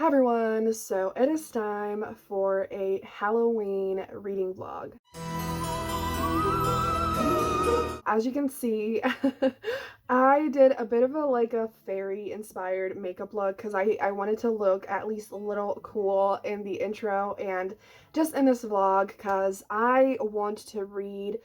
Hi everyone, so it is time for a Halloween reading vlog. As you can see, I did a bit of a fairy inspired makeup look because I wanted to look at least a little cool in the intro and just in this vlog because I want to read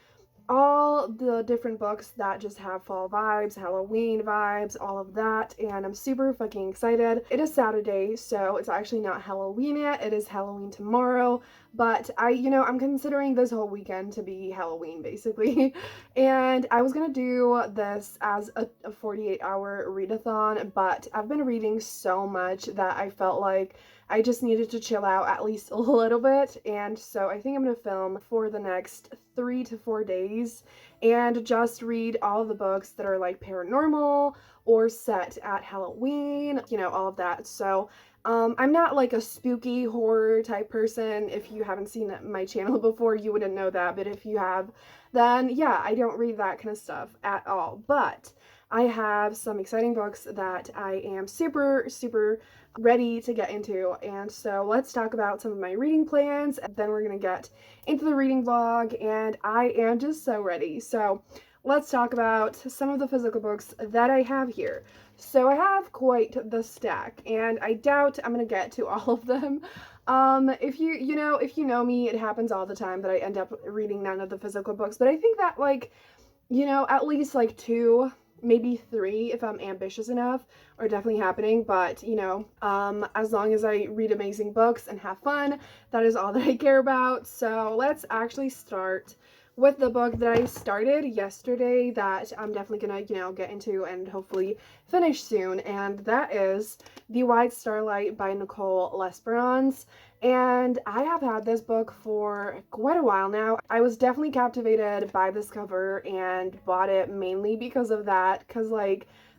all the different books that just have fall vibes, Halloween vibes, all of that, and I'm super fucking excited. It is Saturday, so it's actually not Halloween yet. It is Halloween tomorrow, but I'm considering this whole weekend to be Halloween, basically. And I was gonna do this as a 48-hour readathon, but I've been reading so much that I felt like I just needed to chill out at least a little bit, and so I think I'm gonna film for the next 3 to 4 days and just read all of the books that are like paranormal or set at Halloween, all of that. So I'm not like a spooky horror type person. If you haven't seen my channel before, you wouldn't know that, but if you have, then yeah, I don't read that kind of stuff at all. But I have some exciting books that I am super, super ready to get into, and so let's talk about some of my reading plans, and then we're gonna get into the reading vlog, and I am just so ready. So let's talk about some of the physical books that I have here. So I have quite the stack, and I doubt I'm gonna get to all of them. If you know me, it happens all the time that I end up reading none of the physical books, but I think that at least like two, maybe three if I'm ambitious enough are definitely happening. But as long as I read amazing books and have fun, that is all that I care about. So let's actually start with the book that I started yesterday that I'm definitely gonna get into and hopefully finish soon, and that is The White Starlight by Nicole L'Esperance. And I have had this book for quite a while now. I was definitely captivated by this cover and bought it mainly because of that, because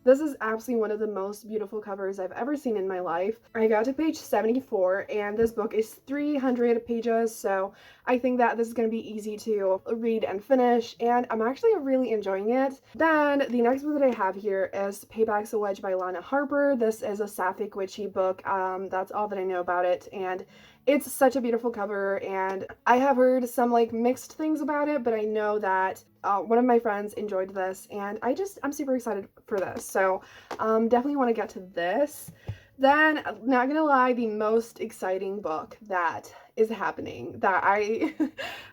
this is absolutely one of the most beautiful covers I've ever seen in my life. I got to page 74 and this book is 300 pages, so I think that this is going to be easy to read and finish, and I'm actually really enjoying it. Then the next book that I have here is Payback's a Wedge by Lana Harper. This is a sapphic witchy book. That's all that I know about it, and it's such a beautiful cover, and I have heard some mixed things about it, but I know that one of my friends enjoyed this, and I'm super excited for this. So definitely want to get to this. Then, not gonna lie, the most exciting book that is happening that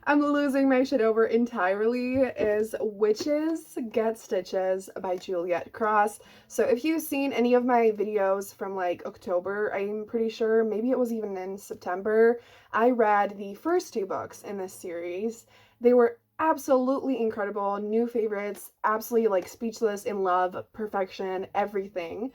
I'm losing my shit over entirely is Witches Get Stitches by Juliet Cross. So if you've seen any of my videos from October, I'm pretty sure, maybe it was even in September, I read the first two books in this series. They were absolutely incredible, new favorites, absolutely speechless, in love, perfection, everything.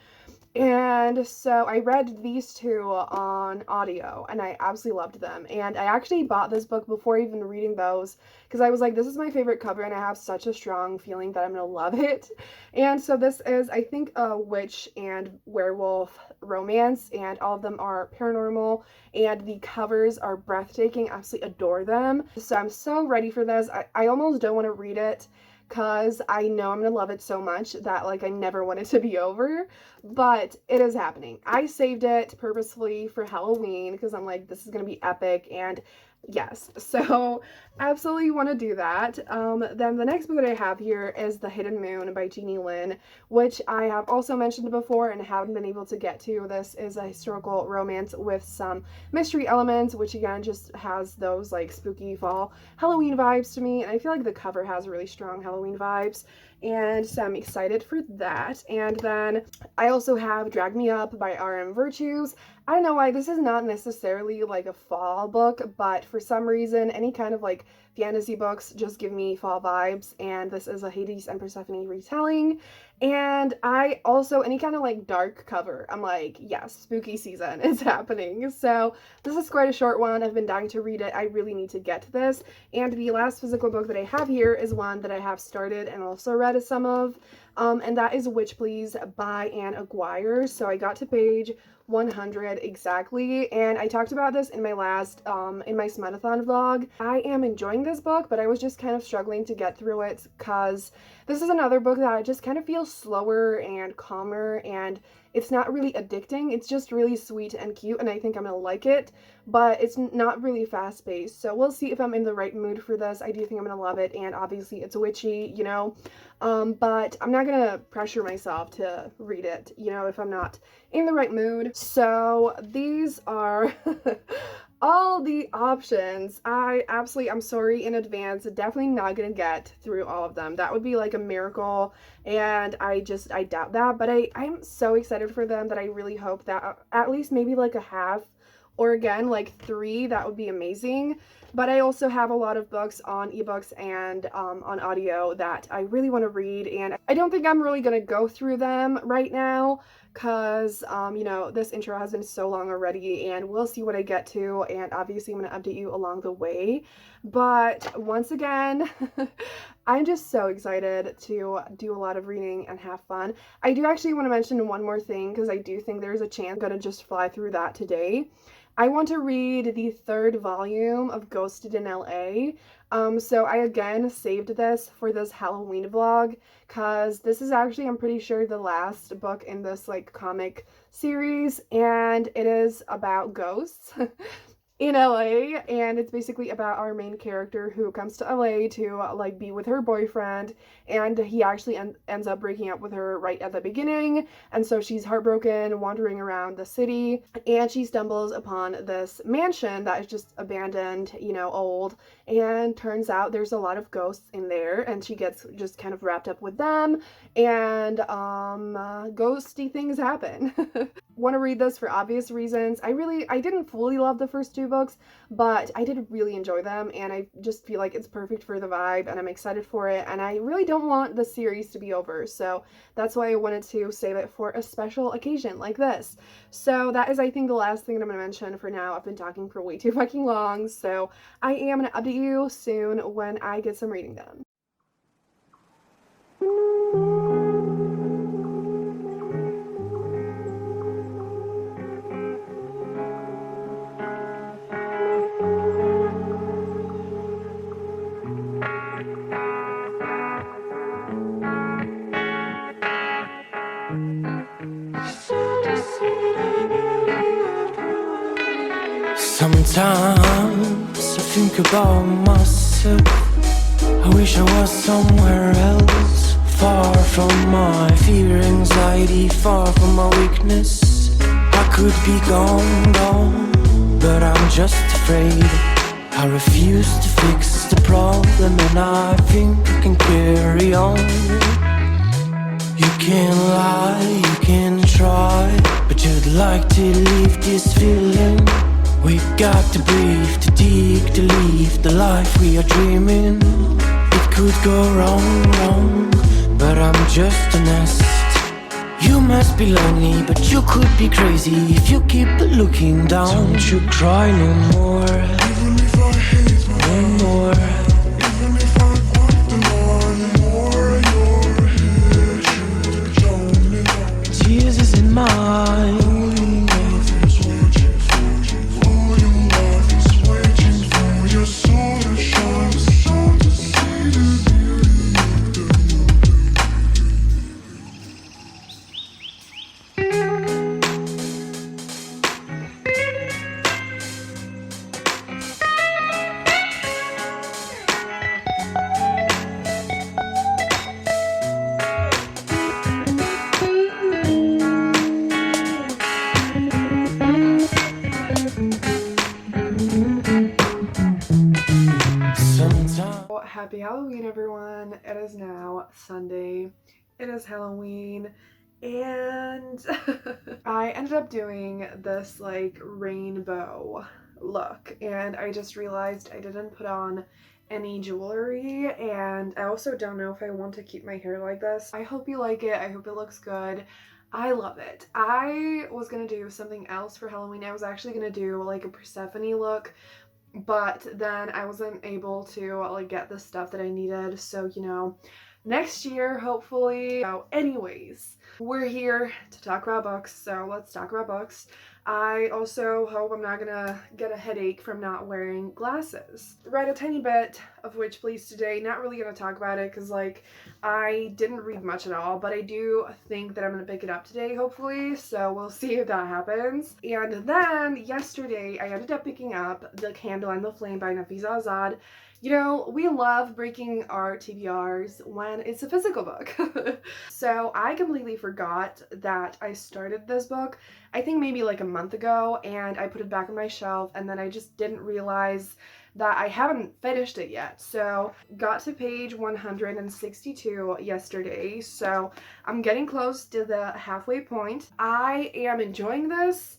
And so I read these two on audio and I absolutely loved them. And I actually bought this book before even reading those because I was like, this is my favorite cover and I have such a strong feeling that I'm gonna love it. And so this is, I think, a witch and werewolf romance, and all of them are paranormal and the covers are breathtaking. I absolutely adore them. So I'm so ready for this. I almost don't want to read it because I know I'm gonna love it so much that I never want it to be over, but it is happening. I saved it purposefully for Halloween because I'm like, this is gonna be epic, and yes, so absolutely want to do that. Then the next book that I have here is The Hidden Moon by Jeannie Lin, which I have also mentioned before and haven't been able to get to. This is a historical romance with some mystery elements, which again just has those spooky fall Halloween vibes to me, and I feel like the cover has really strong Halloween vibes, and so I'm excited for that. And then I also have Drag Me Up by R.M. Virtues. I don't know why this is not necessarily a fall book, but for some reason any kind of fantasy books just give me fall vibes, and this is a Hades and Persephone retelling. And I also, any kind of dark cover, I'm like, yes, spooky season is happening. So this is quite a short one. I've been dying to read it. I really need to get to this. And the last physical book that I have here is one that I have started and also read some of, and that is Witch Please by Anne Aguirre. So I got to page 100 exactly, and I talked about this in my last in my Smudathon vlog. I am enjoying this book, but I was just kind of struggling to get through it because this is another book that just kind of feels slower and calmer, and it's not really addicting. It's just really sweet and cute, and I think I'm gonna like it, but it's not really fast-paced. So we'll see if I'm in the right mood for this. I do think I'm gonna love it, and obviously it's witchy, you know, but I'm not gonna pressure myself to read it, you know, if I'm not in the right mood. So these are all the options. I'm sorry in advance, definitely not gonna get through all of them. That would be like a miracle, and I doubt that, but I'm so excited for them that I really hope that at least maybe like a half, or again like 3, that would be amazing. But I also have a lot of books on ebooks and on audio that I really want to read, and I don't think I'm really gonna go through them right now because you know, this intro has been so long already, and we'll see what I get to, and obviously I'm going to update you along the way. But once again, I'm just so excited to do a lot of reading and have fun. I do actually want to mention one more thing because I do think there's a chance I'm going to just fly through that today. I want to read the 3rd volume of Ghosted in LA. So I again saved this for this Halloween vlog because this is actually, I'm pretty sure, the last book in this like comic series, and it is about ghosts. In LA, and it's basically about our main character who comes to LA to like be with her boyfriend, and he actually ends up breaking up with her right at the beginning, and so she's heartbroken, wandering around the city, and she stumbles upon this mansion that is just abandoned, you know, old, and turns out there's a lot of ghosts in there, and she gets just kind of wrapped up with them, and ghosty things happen. Want to read this for obvious reasons. I didn't fully love the first 2 books, but I did really enjoy them, and I just feel like it's perfect for the vibe, and I'm excited for it, and I really don't want the series to be over, so that's why I wanted to save it for a special occasion like this. So that is, I think, the last thing that I'm going to mention for now. I've been talking for way too fucking long, so I am going to update you soon when I get some reading done. Sometimes I think about myself. I wish I was somewhere else, far from my fear, anxiety, far from my weakness. I could be gone, but I'm just afraid. I refuse to fix the problem, and I think I can carry on. You can lie, you can try, but you'd like to leave this feeling. We got to breathe, to dig, to live the life we are dreaming. It could go wrong, but I'm just a nest. You must be lonely, but you could be crazy if you keep looking down. Don't you cry no more, even if I hate no more. Even if I want the more you're here, you don't know. Tears isn't mine. Happy Halloween, everyone. It is now Sunday. It is Halloween, and I ended up doing this like rainbow look, and I just realized I didn't put on any jewelry, and I also don't know if I want to keep my hair like this. I hope you like it. I hope it looks good. I love it. I was gonna do something else for Halloween. I was actually gonna do like a Persephone look, but then I wasn't able to like get the stuff that I needed, so you know, next year hopefully. So anyways, we're here to talk about books, so let's talk about books. I also hope I'm not gonna get a headache from not wearing glasses. Read a tiny bit of Witch Please today, not really gonna talk about it because like I didn't read much at all, but I do think that I'm gonna pick it up today hopefully, so we'll see if that happens. And then yesterday I ended up picking up The Candle and the Flame by Nafisa Azad. You know, we love breaking our TBRs when it's a physical book. So I completely forgot that I started this book, I think maybe like a month ago, and I put it back on my shelf, and then I just didn't realize that I haven't finished it yet. So got to page 162 yesterday, so I'm getting close to the halfway point. I am enjoying this,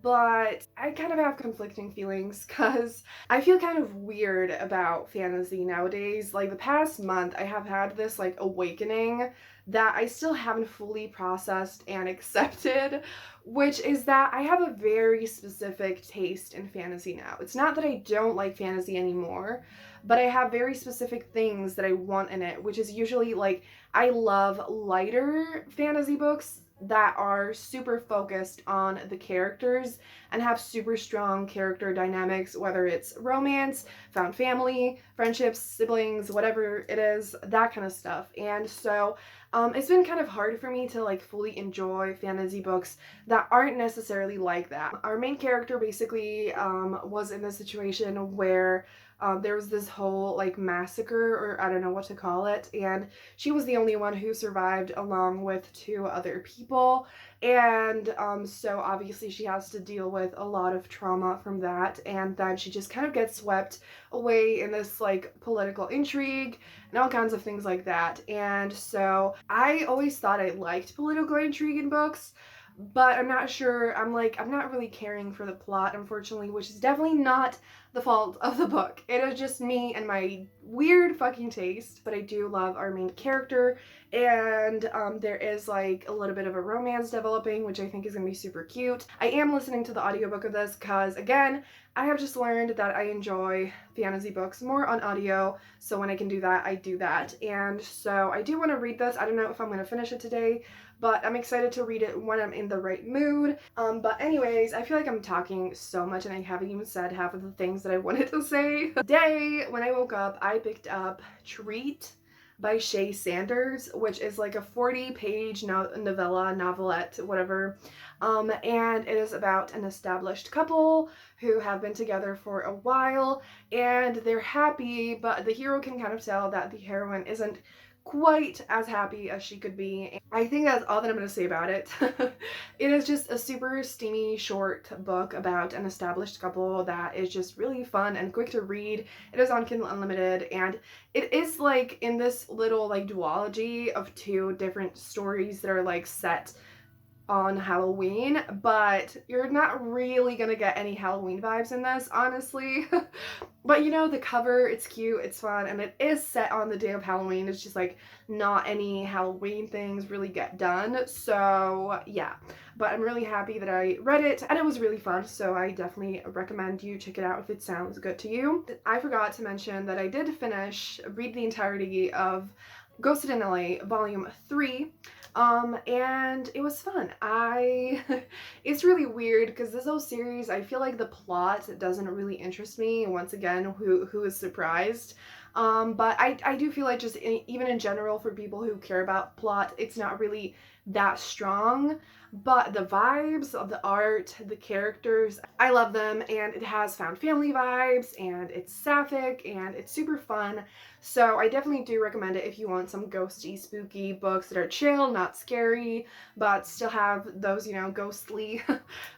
but I kind of have conflicting feelings because I feel kind of weird about fantasy nowadays. Like the past month, I have had this like awakening that I still haven't fully processed and accepted, which is that I have a very specific taste in fantasy now. It's not that I don't like fantasy anymore, but I have very specific things that I want in it, which is usually like I love lighter fantasy books that are super focused on the characters and have super strong character dynamics, whether it's romance, found family, friendships, siblings, whatever it is, that kind of stuff. And so it's been kind of hard for me to like fully enjoy fantasy books that aren't necessarily like that. Our main character basically was in this situation where there was this whole like massacre, or I don't know what to call it, and she was the only one who survived along with two other people, and so obviously she has to deal with a lot of trauma from that, and then she just kind of gets swept away in this like political intrigue and all kinds of things like that. And so I always thought I liked political intrigue in books, but I'm not sure. I'm not really caring for the plot, unfortunately, which is definitely not the fault of the book. It is just me and my weird fucking taste, but I do love our main character, and there is like a little bit of a romance developing, which I think is gonna be super cute. I am listening to the audiobook of this because, again, I have just learned that I enjoy fantasy books more on audio, so when I can do that, I do that. And so I do want to read this. I don't know if I'm going to finish it today, but I'm excited to read it when I'm in the right mood. But anyways, I feel like I'm talking so much and I haven't even said half of the things that I wanted to say. Today, when I woke up, I picked up Treat by Shay Sanders, which is like a 40-page novelette, whatever. And it is about an established couple who have been together for a while, and they're happy, but the hero can kind of tell that the heroine isn't quite as happy as she could be. I think that's all that I'm going to say about it. It is just a super steamy short book about an established couple that is just really fun and quick to read. It is on Kindle Unlimited, and it is like in this little like duology of two different stories that are like set on Halloween, but you're not really gonna get any Halloween vibes in this, honestly. But you know, the cover, it's cute, it's fun, and it is set on the day of Halloween. It's just like not any Halloween things really get done, so yeah. But I'm really happy that I read it, and it was really fun, so I definitely recommend you check it out if it sounds good to you. I forgot to mention that I did read the entirety of Ghosted in LA Volume 3, and it was fun. It's really weird because this whole series, I feel like the plot doesn't really interest me. Once again, who is surprised? But I do feel like just even in general, for people who care about plot, it's not really that strong, but the vibes of the art, the characters, I love them, and it has found family vibes, and it's sapphic, and it's super fun. So I definitely do recommend it if you want some ghosty, spooky books that are chill, not scary, but still have those, you know, ghostly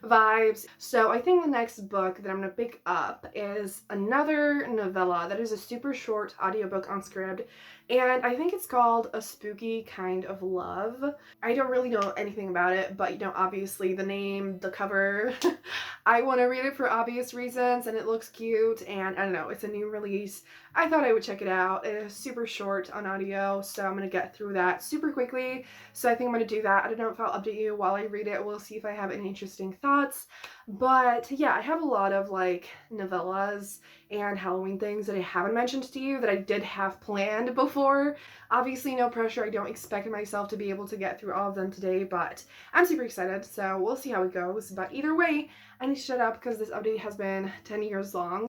vibes. So I think the next book that I'm gonna pick up is another novella that is a super short audiobook on Scribd, and I think it's called A Spooky Kind of Love. I don't really know anything about it, but you know, obviously the name, the cover, I want to read it for obvious reasons, and it looks cute, and I don't know, it's a new release. I thought I would check it out. It is super short on audio, so I'm going to get through that super quickly. So I think I'm going to do that. I don't know if I'll update you while I read it. We'll see if I have any interesting thoughts. But yeah, I have a lot of like novellas and Halloween things that I haven't mentioned to you that I did have planned before. Obviously, no pressure. I don't expect myself to be able to get through all of them today, but I'm super excited, so we'll see how it goes. But either way, I need to shut up because this update has been 10 years long.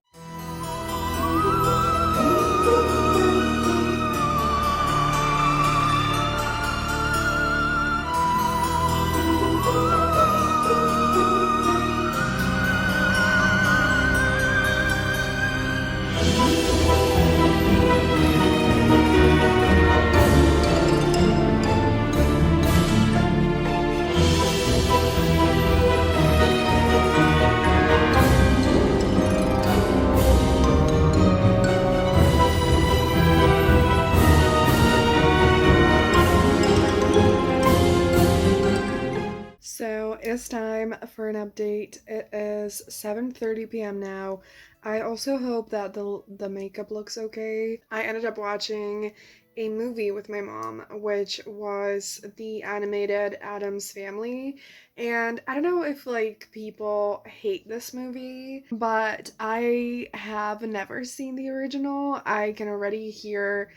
So it's time for an update. It is 7:30 p.m. now. I also hope that the makeup looks okay. I ended up watching a movie with my mom, which was the animated Addams Family. And I don't know if like people hate this movie, but I have never seen the original. I can already hear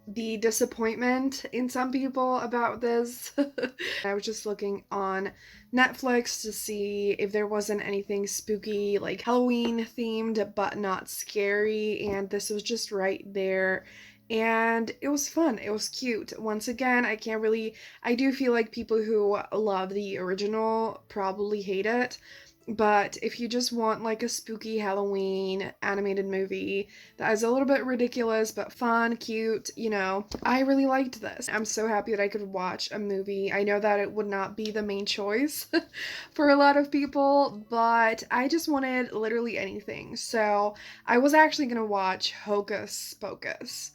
the disappointment in some people about this. I was just looking on Netflix to see if there wasn't anything spooky, like Halloween themed, but not scary, and this was just right there. And it was fun. It was cute. Once again, I do feel like people who love the original probably hate it. But if you just want like a spooky Halloween animated movie that is a little bit ridiculous but fun, cute, I really liked this. I'm so happy that I could watch a movie. I know that it would not be the main choice for a lot of people, but I just wanted literally anything. So I was actually gonna watch Hocus Pocus.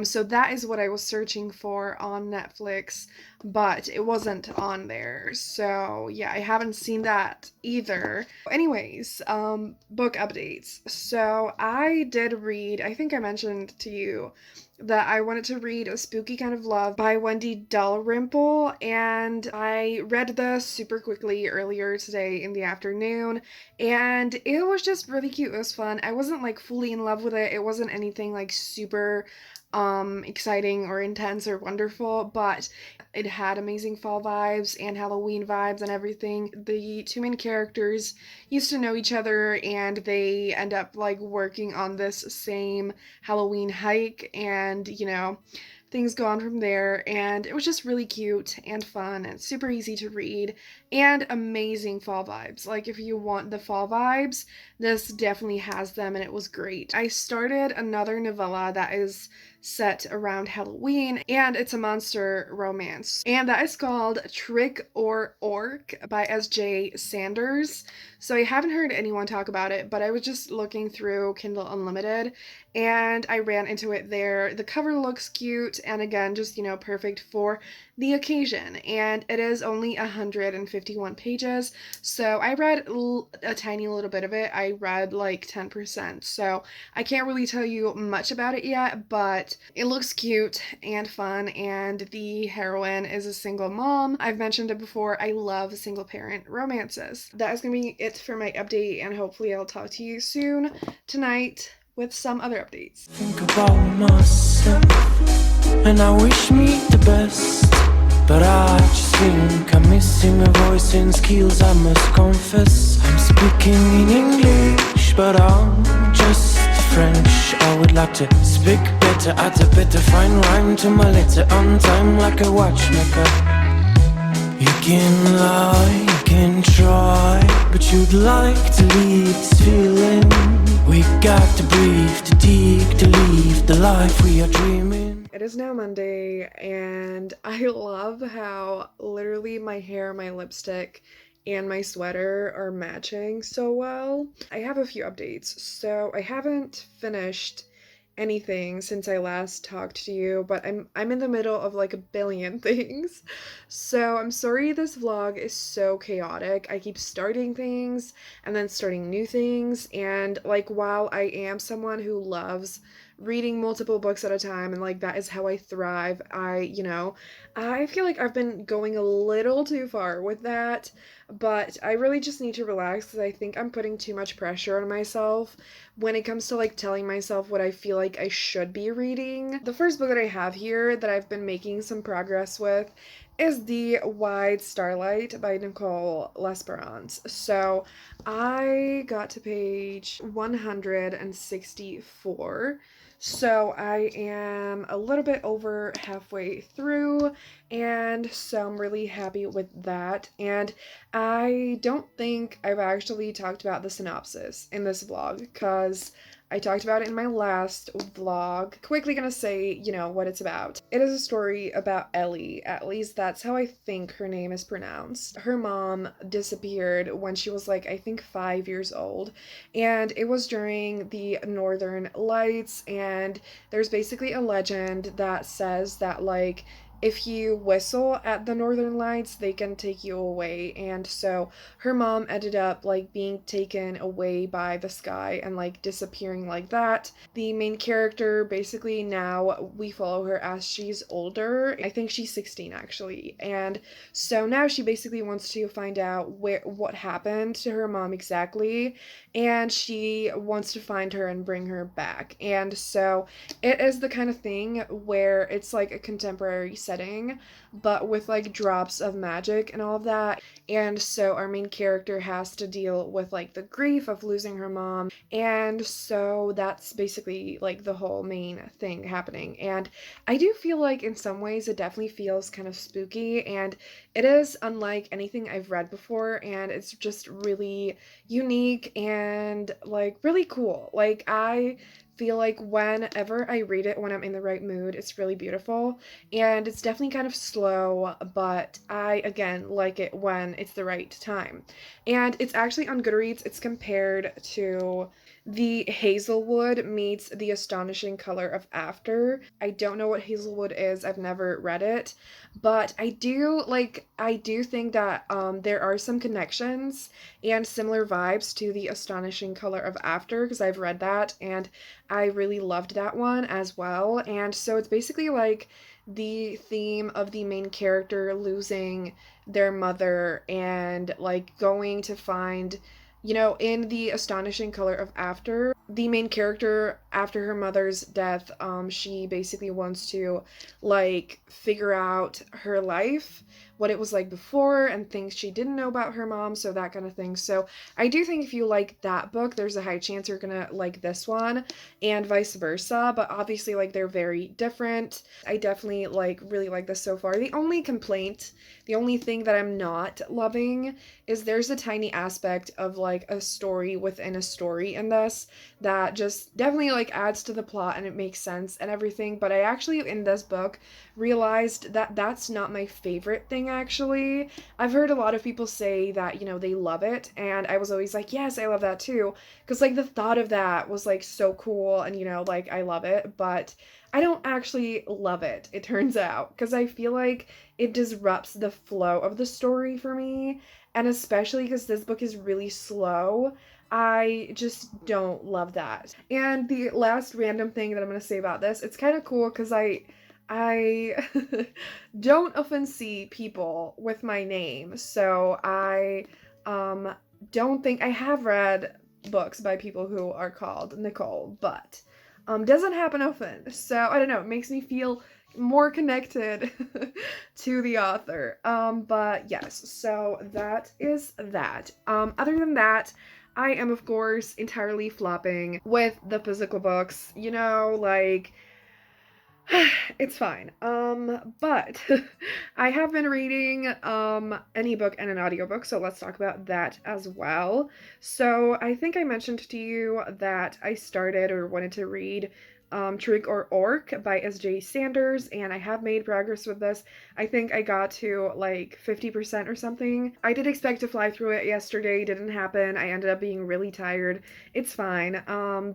So that is what I was searching for on Netflix, but it wasn't on there. So yeah, I haven't seen that either. Anyways, book updates. So I did read, I think I mentioned to you that I wanted to read A Spooky Kind of Love by Wendy Dalrymple, and I read this super quickly earlier today in the afternoon, and it was just really cute. It was fun. I wasn't like fully in love with it. It wasn't anything like super exciting or intense or wonderful, but it had amazing fall vibes and Halloween vibes and everything. The two main characters used to know each other, and they end up like working on this same Halloween hike, and things go on from there, and it was just really cute and fun and super easy to read and amazing fall vibes. Like if you want the fall vibes, this definitely has them, and it was great. I started another novella that is set around Halloween, and it's a monster romance, and that is called Trick or Orc by S.J. Sanders. So I haven't heard anyone talk about it, but I was just looking through Kindle Unlimited and I ran into it there. The cover looks cute, and again, just perfect for the occasion, and it is only 151 pages, so I read a tiny little bit of it. I read like 10%, so I can't really tell you much about it yet, but it looks cute and fun, and the heroine is a single mom. I've mentioned it before, I love single parent romances. That is gonna be it for my update, and hopefully I'll talk to you soon tonight with some other updates. Think about myself, and I wish me the best, but I just think I'm missing my voice and skills, I must confess. I'm speaking in English, but I'm just French. I would like to speak better, add a better fine rhyme to my letter on time, like a watchmaker. You can lie, you can try, but you'd like to leave this feeling. We got to breathe, to dig, to leave the life we are dreaming. It is now Monday, and I love how literally my hair, my lipstick, and my sweater are matching so well. I have a few updates. So I haven't finished anything since I last talked to you, but I'm in the middle of like a billion things. So I'm sorry this vlog is so chaotic. I keep starting things and then starting new things, and like while I am someone who loves reading multiple books at a time and like that is how I thrive, I feel like I've been going a little too far with that, but I really just need to relax because I think I'm putting too much pressure on myself when it comes to like telling myself what I feel like I should be reading. The first book that I have here that I've been making some progress with is The Wide Starlight by Nicole L'Esperance. So I got to page 164. So I am a little bit over halfway through, and so I'm really happy with that. And I don't think I've actually talked about the synopsis in this vlog because I talked about it in my last vlog. Quickly gonna say, what it's about. It is a story about Ellie, at least that's how I think her name is pronounced. Her mom disappeared when she was like, I think 5 years old, and it was during the Northern Lights, and there's basically a legend that says that like if you whistle at the Northern Lights, they can take you away. And so her mom ended up like being taken away by the sky and like disappearing like that. The main character, basically now we follow her as she's older. I think she's 16 actually. And so now she basically wants to find out what happened to her mom exactly, and she wants to find her and bring her back. And so it is the kind of thing where it's like a contemporary setting, but with like drops of magic and all of that. And so our main character has to deal with like the grief of losing her mom. And so that's basically like the whole main thing happening. And I do feel like in some ways it definitely feels kind of spooky, and it is unlike anything I've read before, and it's just really unique and like really cool. Like I feel like whenever I read it when I'm in the right mood, it's really beautiful. And it's definitely kind of slow, but I again like it when it's the right time. And it's actually on Goodreads. It's compared to The Hazelwood meets The Astonishing Color of After. I don't know what Hazelwood is. I've never read it, but I do think that there are some connections and similar vibes to The Astonishing Color of After because I've read that and I really loved that one as well. And so it's basically like the theme of the main character losing their mother and like going to find, in The Astonishing Color of After, the main character, after her mother's death, she basically wants to like figure out her life, what it was like before, and things she didn't know about her mom, so that kind of thing. So I do think if you like that book, there's a high chance you're gonna like this one, and vice versa, but obviously like they're very different. I definitely like really like this so far. The only thing that I'm not loving is there's a tiny aspect of like a story within a story in this that just definitely like adds to the plot and it makes sense and everything, but I actually in this book realized that that's not my favorite thing actually. I've heard a lot of people say that, they love it, and I was always like, yes, I love that too, because like the thought of that was like so cool, and like I love it, but I don't actually love it, it turns out, because I feel like it disrupts the flow of the story for me, and especially because this book is really slow, I just don't love that. And the last random thing that I'm going to say about this, it's kind of cool because I don't often see people with my name, so I don't think I have read books by people who are called Nicole, but doesn't happen often. So I don't know, it makes me feel more connected to the author. But yes, so that is that. Other than that, I am of course entirely flopping with the physical books, like it's fine. But I have been reading an ebook and an audiobook, so let's talk about that as well. So I think I mentioned to you that I started or wanted to read Trick or Orc by S.J. Sanders, and I have made progress with this. I think I got to like 50% or something. I did expect to fly through it yesterday, didn't happen. I ended up being really tired. It's fine,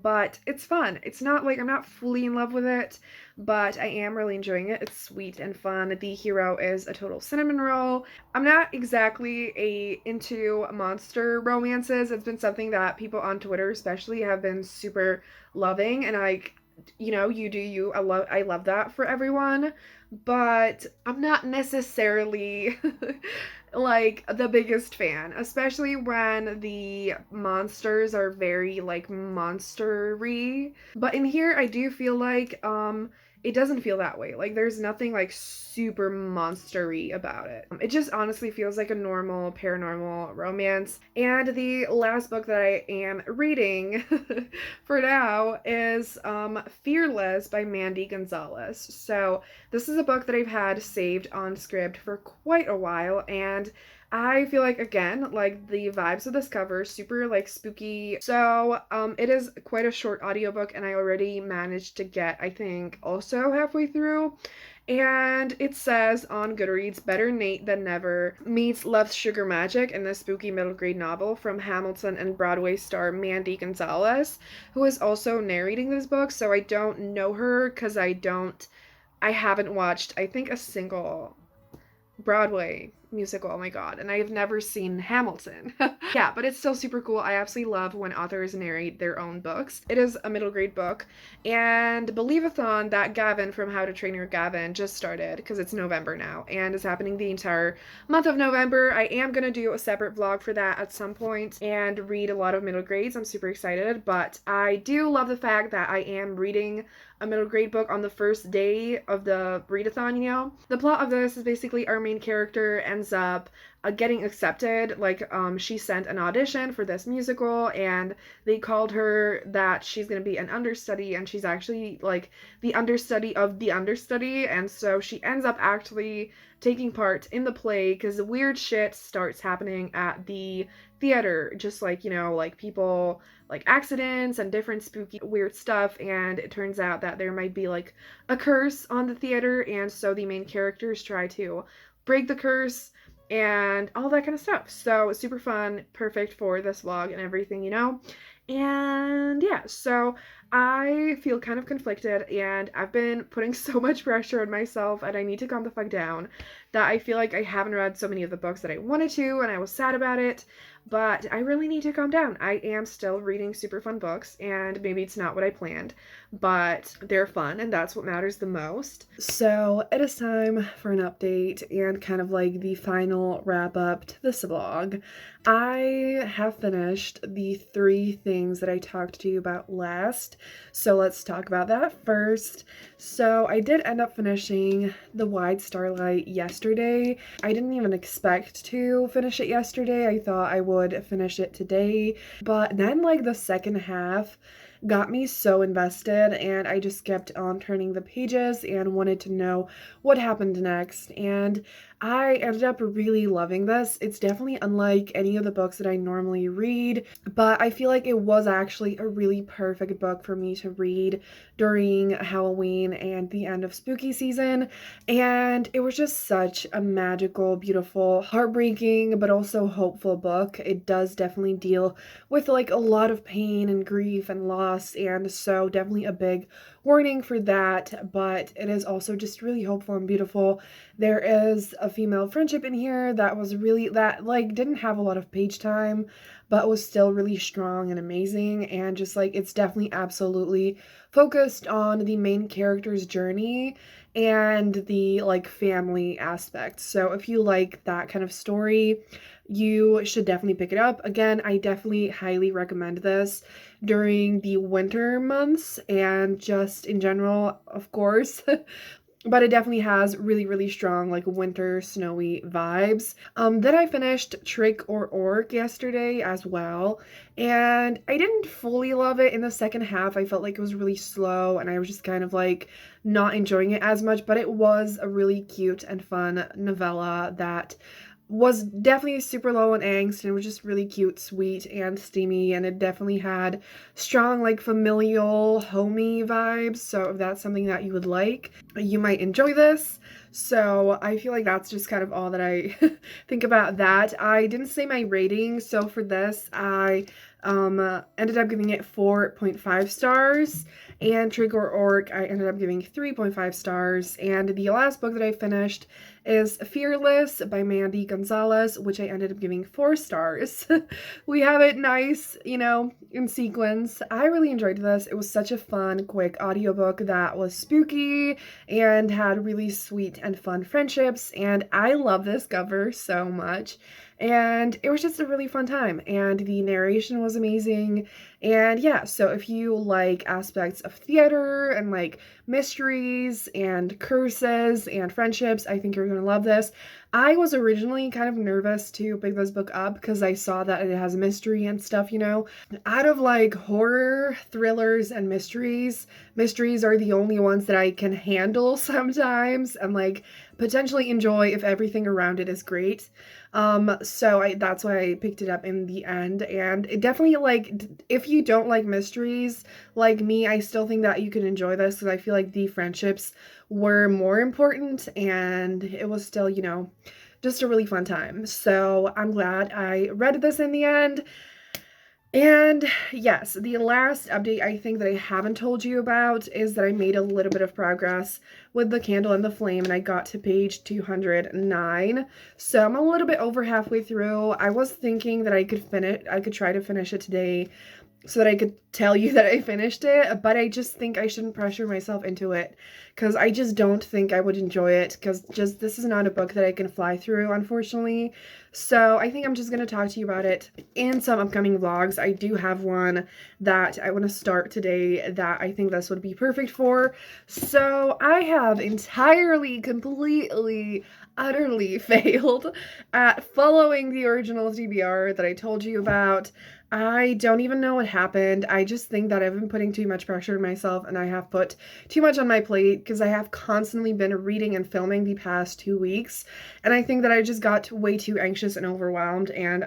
but it's fun. It's not like I'm not fully in love with it, but I am really enjoying it. It's sweet and fun. The hero is a total cinnamon roll. I'm not exactly into monster romances. It's been something that people on Twitter especially have been super loving, and you do you. I love that for everyone, but I'm not necessarily like the biggest fan, especially when the monsters are very like monstery. But in here I do feel like it doesn't feel that way. Like there's nothing like super monstery about it. It just honestly feels like a normal paranormal romance. And the last book that I am reading for now is Fearless by Mandy Gonzalez. So this is a book that I've had saved on Scribd for quite a while, and I feel like, again, like the vibes of this cover, super like spooky. So it is quite a short audiobook, and I already managed to get, I think, also halfway through. And it says on Goodreads, Better Nate Than Never meets Love's Sugar Magic in the spooky middle grade novel from Hamilton and Broadway star Mandy Gonzalez, who is also narrating this book. So I don't know her because I haven't watched, I think, a single Broadway musical, oh my god, and I've never seen Hamilton. Yeah, but it's still super cool. I absolutely love when authors narrate their own books. It is a middle grade book, and believe-a-thon that Gavin from How to Train Your Gavin just started, because it's November now, and is happening the entire month of November. I am gonna do a separate vlog for that at some point and read a lot of middle grades. I'm super excited, but I do love the fact that I am reading a middle grade book on the first day of the readathon, you know? The plot of this is basically our main character ends up getting accepted. Like, she sent an audition for this musical, and they called her that she's gonna be an understudy, and she's actually, like, the understudy of the understudy, and so she ends up actually taking part in the play, because weird shit starts happening at the theater, just like, like people, like accidents and different spooky weird stuff, and it turns out that there might be like a curse on the theater, and so the main characters try to break the curse and all that kind of stuff. So super fun, perfect for this vlog and everything, and yeah, so I feel kind of conflicted, and I've been putting so much pressure on myself, and I need to calm the fuck down, that I feel like I haven't read so many of the books that I wanted to, and I was sad about it, but I really need to calm down. I am still reading super fun books, and maybe it's not what I planned, but they're fun, and that's what matters the most. So it is time for an update and kind of like the final wrap up to this vlog. I have finished the 3 things that I talked to you about last, so let's talk about that first. So I did end up finishing The Wide Starlight yesterday. I didn't even expect to finish it yesterday. I thought I would finish it today, but then like the second half got me so invested, and I just kept on turning the pages and wanted to know what happened next, and I ended up really loving this. It's definitely unlike any of the books that I normally read, but I feel like it was actually a really perfect book for me to read during Halloween and the end of spooky season, and it was just such a magical, beautiful, heartbreaking, but also hopeful book. It does definitely deal with like a lot of pain and grief and loss, and so definitely a big warning for that, but it is also just really hopeful and beautiful. There is a female friendship in here that didn't have a lot of page time, but was still really strong and amazing, and just like it's definitely absolutely focused on the main character's journey and the like family aspect. So if you like that kind of story, you should definitely pick it up. Again, I definitely highly recommend this during the winter months and just in general, of course. But it definitely has really, really strong, like, winter, snowy vibes. Then I finished Trick or Orc yesterday as well, and I didn't fully love it in the second half. I felt like it was really slow, and I was just kind of, like, not enjoying it as much, but it was a really cute and fun novella that was definitely super low on angst, and it was just really cute, sweet, and steamy, and it definitely had strong, like, familial, homey vibes. So if that's something that you would like, you might enjoy this. So I feel like that's just kind of all that I think about that. I didn't say my rating, so for this, I ended up giving it 4.5 stars, and Trigger Orc I ended up giving 3.5 stars, and the last book that I finished is Fearless by Mandy Gonzalez, which I ended up giving 4 stars. We have it nice, you know, in sequence. I really enjoyed this. It was such a fun, quick audiobook that was spooky and had really sweet and fun friendships, and I love this cover so much. And it was just a really fun time, and the narration was amazing. And yeah, so if you like aspects of theater and like mysteries and curses and friendships, I think you're gonna love this. I was originally kind of nervous to pick this book up because I saw that it has mystery and stuff, you know. Out of like horror, thrillers, and mysteries are the only ones that I can handle sometimes and like potentially enjoy if everything around it is great. So that's why I picked it up in the end, and it definitely, like, if you don't like mysteries like me, I still think that you can enjoy this because I feel like the friendships were more important, and it was still, you know, just a really fun time. So I'm glad I read this in the end. And yes, the last update I think that I haven't told you about is that I made a little bit of progress with The Candle and the Flame, and I got to page 209. So I'm a little bit over halfway through. I was thinking that I could try to finish it today so that I could tell you that I finished it, but I just think I shouldn't pressure myself into it because I just don't think I would enjoy it because just this is not a book that I can fly through, unfortunately. So I think I'm just going to talk to you about it in some upcoming vlogs. I do have one that I want to start today that I think this would be perfect for. So I have entirely, completely, utterly failed at following the original TBR that I told you about. I don't even know what happened. I just think that I've been putting too much pressure on myself, and I have put too much on my plate because I have constantly been reading and filming the past 2 weeks, and I think that I just got way too anxious and overwhelmed, and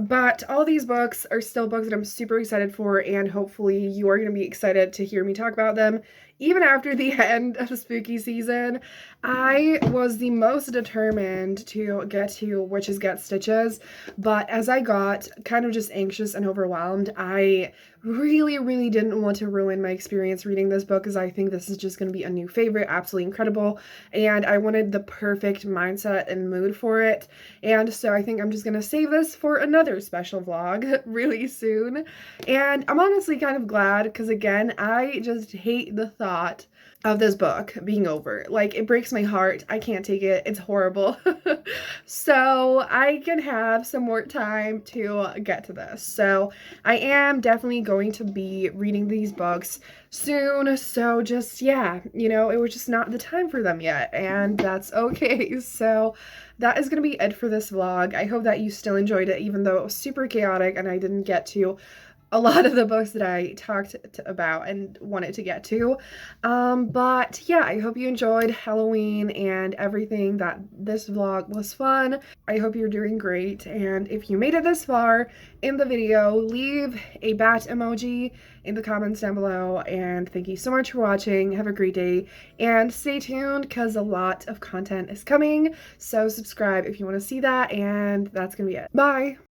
but all these books are still books that I'm super excited for, and hopefully you are going to be excited to hear me talk about them. Even after the end of spooky season, I was the most determined to get to Witches Get Stitches, but as I got kind of just anxious and overwhelmed, I really didn't want to ruin my experience reading this book because I think this is just going to be a new favorite, absolutely incredible, and I wanted the perfect mindset and mood for it, and so I think I'm just going to save this for another special vlog really soon. And I'm honestly kind of glad because, again, I just hate the thought of this book being over. Like, it breaks my heart. I can't take it. It's horrible. So I can have some more time to get to this. So I am definitely going to be reading these books soon. So just, yeah, you know, it was just not the time for them yet, and that's okay. So that is going to be it for this vlog. I hope that you still enjoyed it, even though it was super chaotic and I didn't get to a lot of the books that I talked about and wanted to get to. But yeah, I hope you enjoyed Halloween and everything, that this vlog was fun. I hope you're doing great, and if you made it this far in the video, leave a bat emoji in the comments down below, and thank you so much for watching. Have a great day, and stay tuned because a lot of content is coming, so subscribe if you want to see that, and that's gonna be it. Bye!